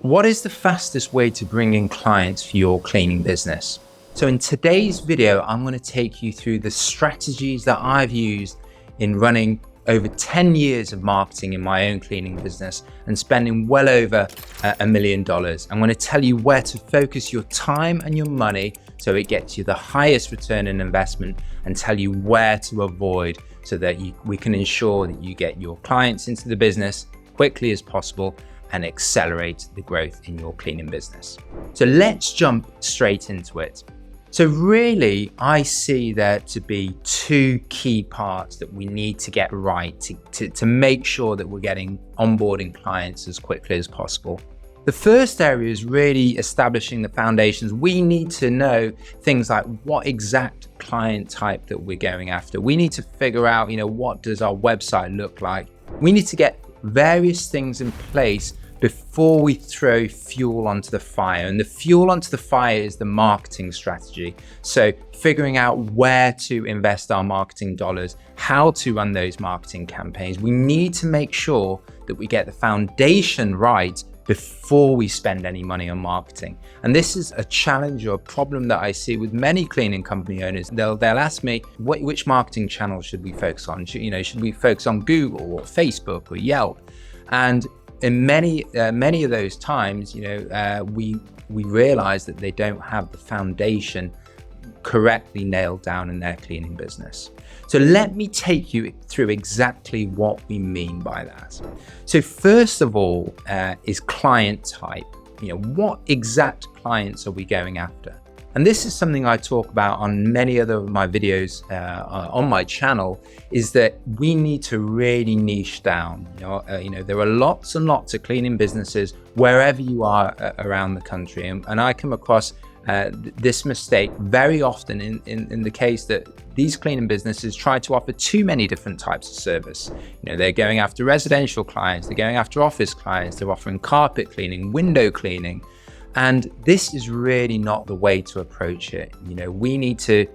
What is the fastest way to bring in clients for your cleaning business? So in today's video, I'm going to take you through the strategies that I've used in running over 10 years of marketing in my own cleaning business and spending well over $1 million. I'm going to tell you where to focus your time and your money so it gets you the highest return on investment, and tell you where to avoid so that we can ensure that you get your clients into the business quickly as possible and accelerate the growth in your cleaning business. So let's jump straight into it. So really, I see there to be two key parts that we need to get right to make sure that we're getting onboarding clients as quickly as possible. The first area is really establishing the foundations. We need to know things like what exact client type that we're going after. We need to figure out, what does our website look like? We need to get various things in place before we throw fuel onto the fire. And the fuel onto the fire is the marketing strategy. So figuring out where to invest our marketing dollars, how to run those marketing campaigns. We need to make sure that we get the foundation right before we spend any money on marketing. And this is a challenge or a problem that I see with many cleaning company owners. They'll ask me, which marketing channel should we focus on? Should we focus on Google or Facebook or Yelp? And in many of those times, we realize that they don't have the foundation correctly nailed down in their cleaning business. So let me take you through exactly what we mean by that. So first of all is client type. What exact clients are we going after? And this is something I talk about on many other of my videos on my channel, is that we need to really niche down. There are lots and lots of cleaning businesses wherever you are around the country. And I come across this mistake very often in the case that these cleaning businesses try to offer too many different types of service. They're going after residential clients, they're going after office clients, they're offering carpet cleaning, window cleaning. And this is really not the way to approach it. We need to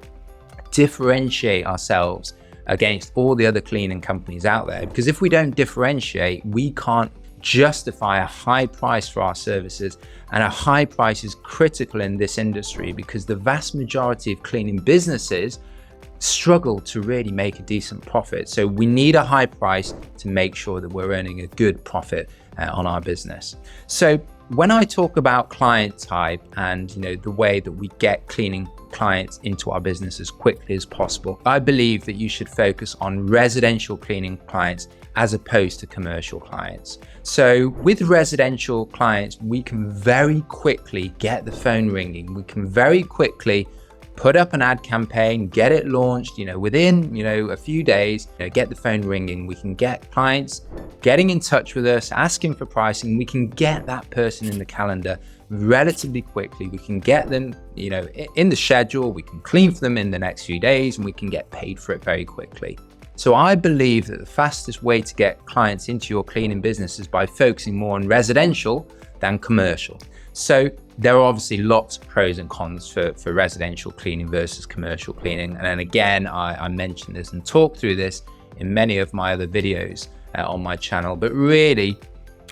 differentiate ourselves against all the other cleaning companies out there, because if we don't differentiate, we can't justify a high price for our services. And a high price is critical in this industry because the vast majority of cleaning businesses struggle to really make a decent profit. So we need a high price to make sure that we're earning a good profit on our business. So when I talk about client type and the way that we get cleaning clients into our business as quickly as possible, I believe that you should focus on residential cleaning clients as opposed to commercial clients. So with residential clients, we can very quickly get the phone ringing. We can very quickly put up an ad campaign, get it launched, within, a few days, get the phone ringing. We can get clients getting in touch with us, asking for pricing. We can get that person in the calendar relatively quickly. We can get them, in the schedule. We can clean for them in the next few days, and we can get paid for it very quickly. So I believe that the fastest way to get clients into your cleaning business is by focusing more on residential than commercial. So there are obviously lots of pros and cons for residential cleaning versus commercial cleaning. And then again, I mentioned this and talked through this in many of my other videos on my channel. But really,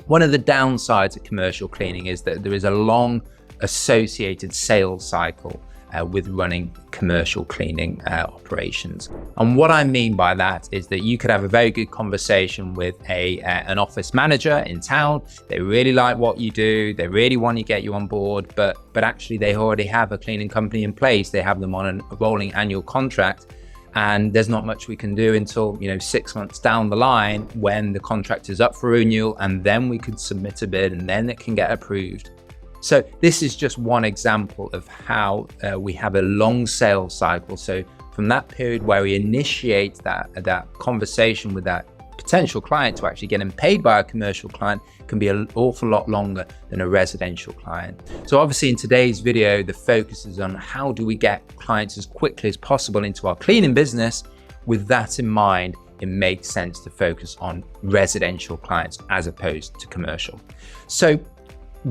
one of the downsides of commercial cleaning is that there is a long associated sales cycle with running commercial cleaning operations. And what I mean by that is that you could have a very good conversation with an office manager in town. They really like what you do. They really want to get you on board, but actually they already have a cleaning company in place. They have them on a rolling annual contract, and there's not much we can do until 6 months down the line when the contract is up for renewal, and then we could submit a bid and then it can get approved. So this is just one example of how we have a long sales cycle. So from that period where we initiate that conversation with that potential client to actually getting paid by a commercial client can be an awful lot longer than a residential client. So obviously in today's video, the focus is on how do we get clients as quickly as possible into our cleaning business. With that in mind, it makes sense to focus on residential clients as opposed to commercial. So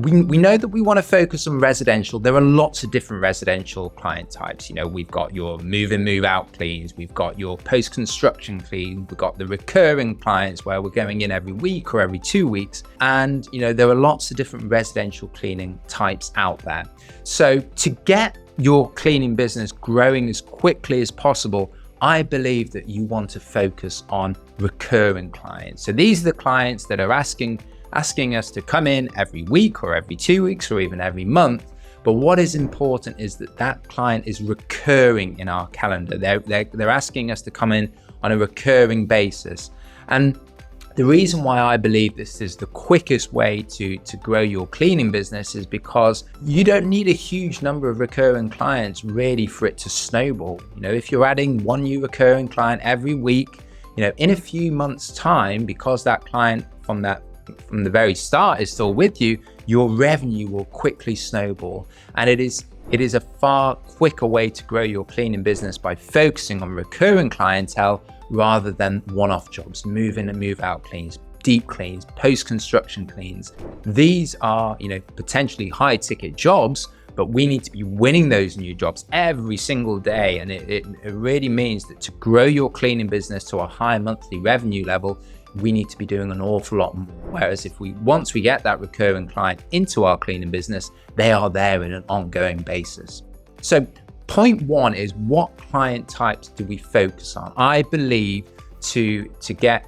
we know that we want to focus on residential. There are lots of different residential client types. We've got your move in, move out cleans. We've got your post-construction clean. We've got the recurring clients where we're going in every week or every 2 weeks. And, there are lots of different residential cleaning types out there. So to get your cleaning business growing as quickly as possible, I believe that you want to focus on recurring clients. So these are the clients that are asking us to come in every week or every 2 weeks or even every month. But what is important is that client is recurring in our calendar. They're asking us to come in on a recurring basis. And the reason why I believe this is the quickest way to grow your cleaning business is because you don't need a huge number of recurring clients really for it to snowball. If you're adding one new recurring client every week, in a few months' time, because that client from the very start is still with you, your revenue will quickly snowball. And it is a far quicker way to grow your cleaning business by focusing on recurring clientele rather than one-off jobs, move in and move out cleans, deep cleans, post-construction cleans. These are, potentially high ticket jobs, but we need to be winning those new jobs every single day. And it really means that to grow your cleaning business to a high monthly revenue level, we need to be doing an awful lot more. Whereas once we get that recurring client into our cleaning business, they are there in an ongoing basis. So point one is, what client types do we focus on? I believe to get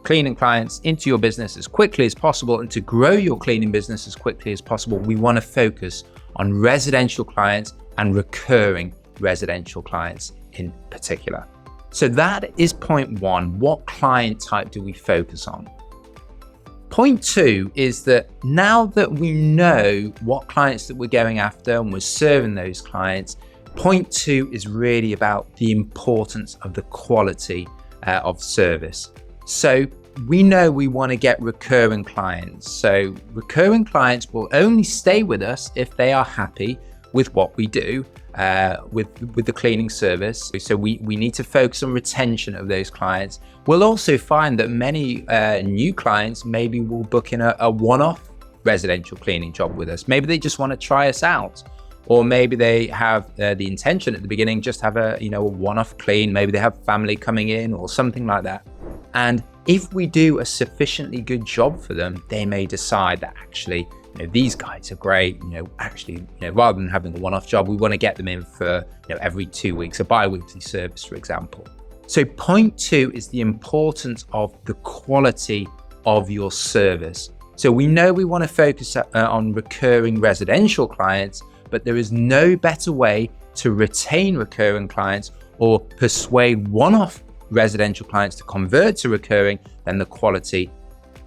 cleaning clients into your business as quickly as possible and to grow your cleaning business as quickly as possible, we want to focus on residential clients and recurring residential clients in particular. So that is point one. What client type do we focus on? Point two is that now that we know what clients that we're going after and we're serving those clients, point two is really about the importance of the quality of service. So we know we want to get recurring clients. So recurring clients will only stay with us if they are happy with what we do, with the cleaning service. So we need to focus on retention of those clients. We'll also find that many new clients maybe will book in a one-off residential cleaning job with us. Maybe they just want to try us out, or maybe they have the intention at the beginning just have a one-off clean. Maybe they have family coming in or something like that. And if we do a sufficiently good job for them, they may decide that actually, these guys are great. Rather than having a one-off job, we want to get them in for every 2 weeks, a bi-weekly service, for example. So point two is the importance of the quality of your service. So we know we want to focus on recurring residential clients, but there is no better way to retain recurring clients or persuade one-off residential clients to convert to recurring than the quality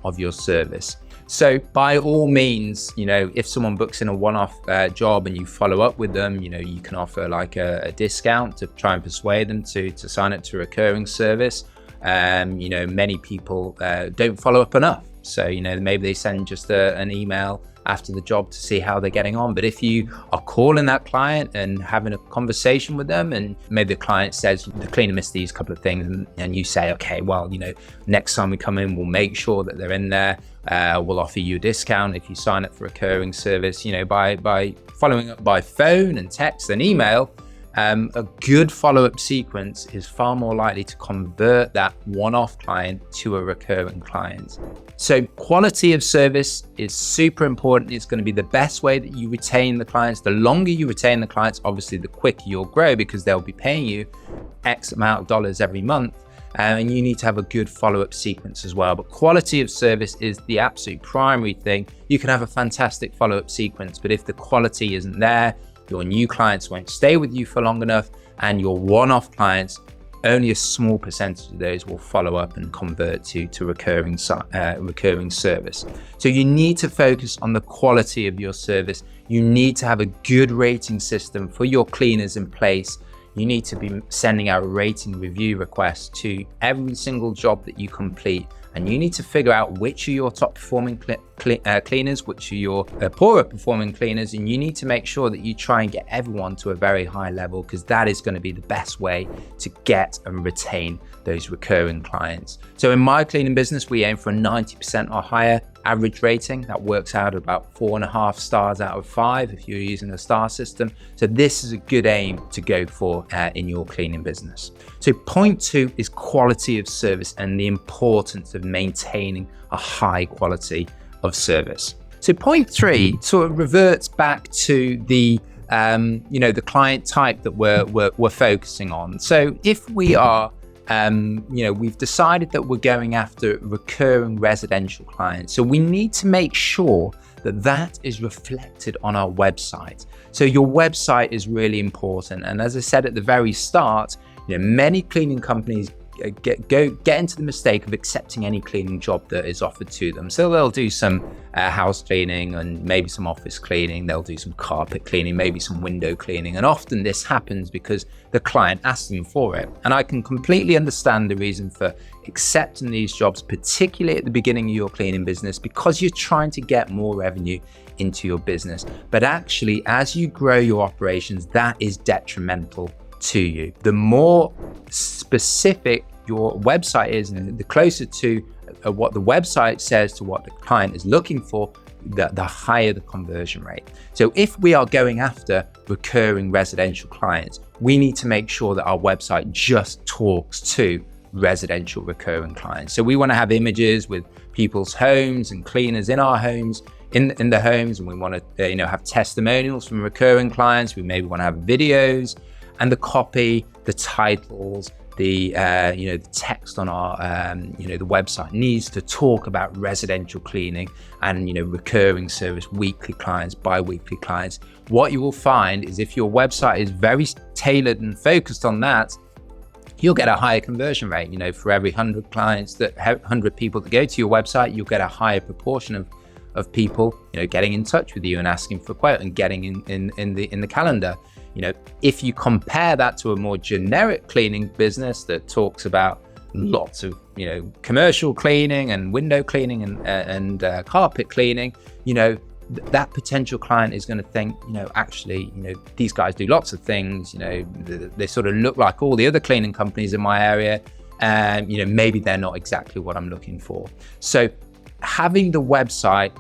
of your service. So by all means, if someone books in a one-off job and you follow up with them, you can offer like a discount to try and persuade them to sign up to a recurring service. Many people don't follow up enough. So, maybe they send just an email after the job to see how they're getting on. But if you are calling that client and having a conversation with them, and maybe the client says, the cleaner missed these couple of things, and you say, okay, well, next time we come in, we'll make sure that they're in there. We'll offer you a discount if you sign up for a recurring service, by following up by phone and text and email. A good follow-up sequence is far more likely to convert that one-off client to a recurring client. So quality of service is super important. It's going to be the best way that you retain the clients. The longer you retain the clients, obviously the quicker you'll grow, because they'll be paying you X amount of dollars every month. And you need to have a good follow-up sequence as well. But quality of service is the absolute primary thing. You can have a fantastic follow-up sequence, but if the quality isn't there, your new clients won't stay with you for long enough, and your one-off clients, only a small percentage of those will follow up and convert to recurring service. So you need to focus on the quality of your service. You need to have a good rating system for your cleaners in place. You need to be sending out rating review requests to every single job that you complete. And you need to figure out which are your top performing cleaners, which are your poorer performing cleaners. And you need to make sure that you try and get everyone to a very high level, because that is going to be the best way to get and retain those recurring clients. So in my cleaning business, we aim for a 90% or higher average rating. That works out at about 4.5 stars out of 5 if you're using a star system. So this is a good aim to go for in your cleaning business. So point 2 is quality of service and the importance of maintaining a high quality of service. So point 3 sort of reverts back to the the client type that we're focusing on. So if we are we've decided that we're going after recurring residential clients. So we need to make sure that that is reflected on our website. So your website is really important. And as I said at the very start, many cleaning companies get into the mistake of accepting any cleaning job that is offered to them. So they'll do some house cleaning and maybe some office cleaning. They'll do some carpet cleaning, maybe some window cleaning. And often this happens because the client asks them for it. And I can completely understand the reason for accepting these jobs, particularly at the beginning of your cleaning business, because you're trying to get more revenue into your business. But actually, as you grow your operations, that is detrimental to you. The more specific your website is and the closer to what the website says to what the client is looking for, the higher the conversion rate. So if we are going after recurring residential clients, we need to make sure that our website just talks to residential recurring clients. So we want to have images with people's homes and cleaners in our homes, in the homes, and we want to have testimonials from recurring clients. We maybe want to have videos. And the copy, the titles, the text on our the website needs to talk about residential cleaning and recurring service, weekly clients, bi-weekly clients. What you will find is if your website is very tailored and focused on that, you'll get a higher conversion rate. For every 100 clients, 100 people that go to your website, you'll get a higher proportion of people getting in touch with you and asking for a quote and getting in the calendar. If you compare that to a more generic cleaning business that talks about lots of, commercial cleaning and window cleaning and carpet cleaning, that potential client is going to think, actually, these guys do lots of things, they sort of look like all the other cleaning companies in my area, and, maybe they're not exactly what I'm looking for. So having the website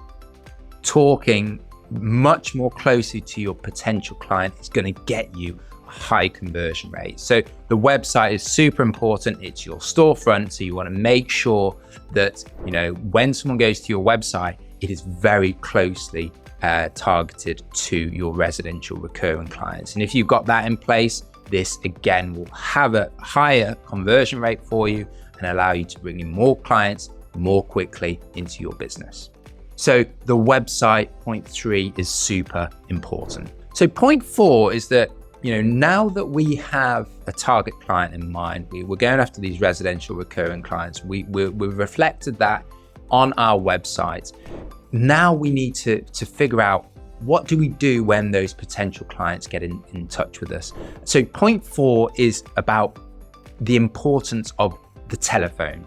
talking much more closely to your potential client is going to get you a high conversion rate. So the website is super important. It's your storefront. So you want to make sure that, when someone goes to your website, it is very closely targeted to your residential recurring clients. And if you've got that in place, this again will have a higher conversion rate for you and allow you to bring in more clients more quickly into your business. So the website, point 3, is super important. So point 4 is that, now that we have a target client in mind, we're going after these residential recurring clients, we've reflected that on our website. Now we need to figure out, what do we do when those potential clients get in touch with us? So point 4 is about the importance of the telephone.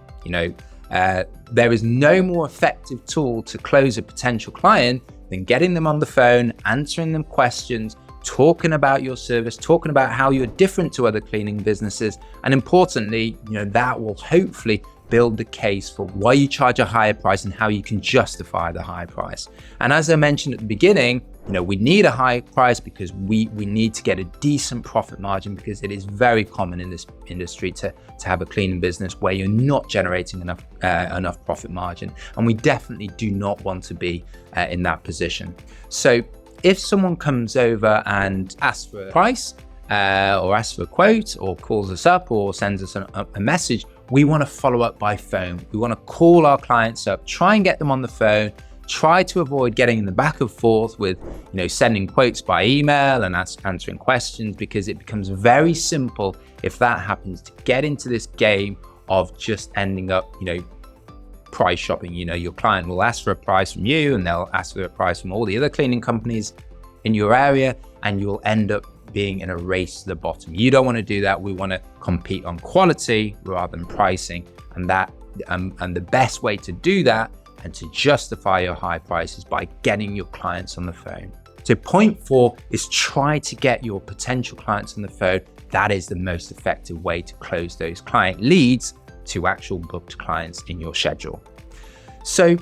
There is no more effective tool to close a potential client than getting them on the phone, answering them questions, talking about your service, talking about how you're different to other cleaning businesses. And importantly, that will hopefully build the case for why you charge a higher price and how you can justify the high price. And as I mentioned at the beginning, we need a high price because we need to get a decent profit margin, because it is very common in this industry to have a cleaning business where you're not generating enough profit margin. And we definitely do not want to be in that position. So if someone comes over and asks for a price or asks for a quote or calls us up or sends us a message, we want to follow up by phone. We want to call our clients up, try and get them on the phone, try to avoid getting in the back and forth with, sending quotes by email and answering questions, because it becomes very simple if that happens to get into this game of just ending up, price shopping. Your client will ask for a price from you and they'll ask for a price from all the other cleaning companies in your area, and you'll end up being in a race to the bottom. You don't want to do that. We want to compete on quality rather than pricing, and the best way to do that and to justify your high prices by getting your clients on the phone. So point 4 is try to get your potential clients on the phone. That is the most effective way to close those client leads to actual booked clients in your schedule. So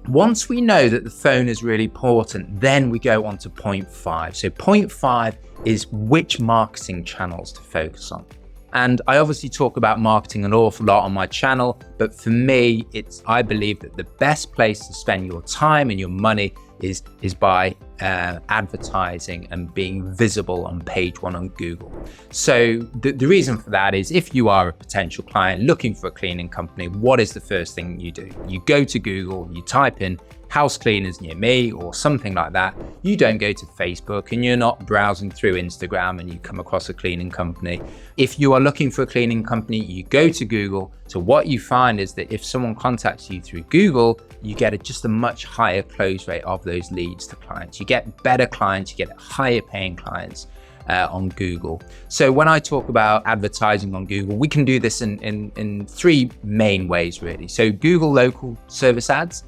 Once we know that the phone is really important, then we go on to point 5. So point 5 is which marketing channels to focus on. And I obviously talk about marketing an awful lot on my channel, but for me, I believe that the best place to spend your time and your money is by advertising and being visible on page 1 on Google. So the reason for that is, if you are a potential client looking for a cleaning company, what is the first thing you do? You go to Google, you type in house cleaners near me or something like that. You don't go to Facebook and you're not browsing through Instagram and you come across a cleaning company. If you are looking for a cleaning company, you go to Google. So what you find is that if someone contacts you through Google, you get just a much higher close rate of those leads to clients. You get better clients, you get higher paying clients on Google. So when I talk about advertising on Google, we can do this in 3 main ways really. So Google local service ads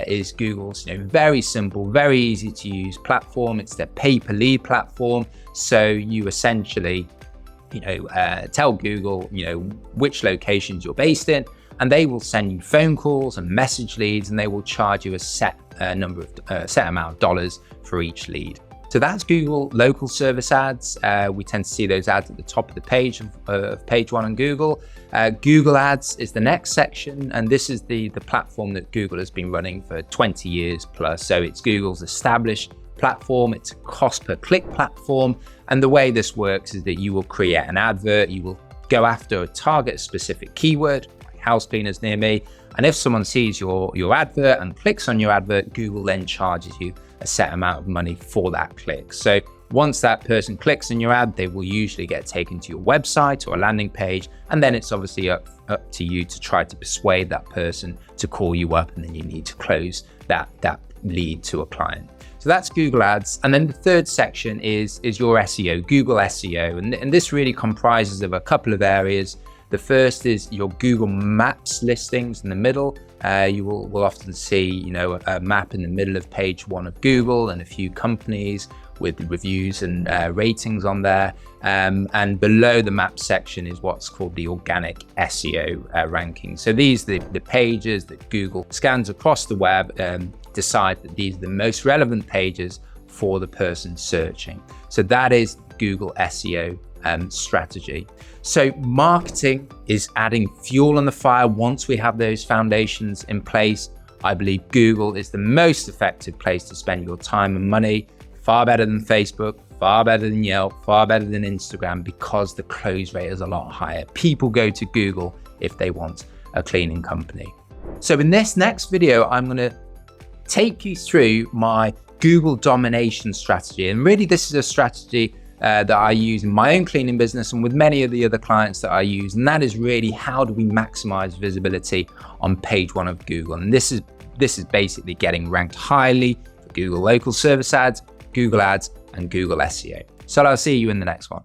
is Google's very simple, very easy to use platform. It's their pay-per-lead platform. So you essentially tell Google which locations you're based in, and they will send you phone calls and message leads, and they will charge you a set amount of dollars for each lead. So that's Google local service ads. We tend to see those ads at the top of the page of page 1 on Google. Google ads is the next section, and this is the platform that Google has been running for 20 years plus. So it's Google's established platform. It's a cost per click platform. And the way this works is that you will create an advert, you will go after a target specific keyword, like house cleaners near me. And if someone sees your advert and clicks on your advert, Google then charges you a set amount of money for that click. So once that person clicks on your ad, they will usually get taken to your website or a landing page. And then it's obviously up to you to try to persuade that person to call you up, and then you need to close that lead to a client. So that's Google ads. And then the third section is your SEO, Google SEO. And this really comprises of a couple of areas. The first is your Google Maps listings in the middle. You will often see, a map in the middle of page 1 of Google and a few companies with reviews and ratings on there. And below the map section is what's called the organic SEO ranking. So these are the pages that Google scans across the web and decide that these are the most relevant pages for the person searching. So that is Google SEO strategy. So marketing is adding fuel on the fire. Once we have those foundations in place, I believe Google is the most effective place to spend your time and money. Far better than Facebook, far better than Yelp, far better than Instagram, because the close rate is a lot higher. People go to Google if they want a cleaning company. So in this next video, I'm going to take you through my Google domination strategy. And really, this is a strategy that I use in my own cleaning business and with many of the other clients that I use. And that is really, how do we maximize visibility on page 1 of Google? And this is basically getting ranked highly for Google local service ads, Google ads, and Google SEO. So I'll see you in the next one.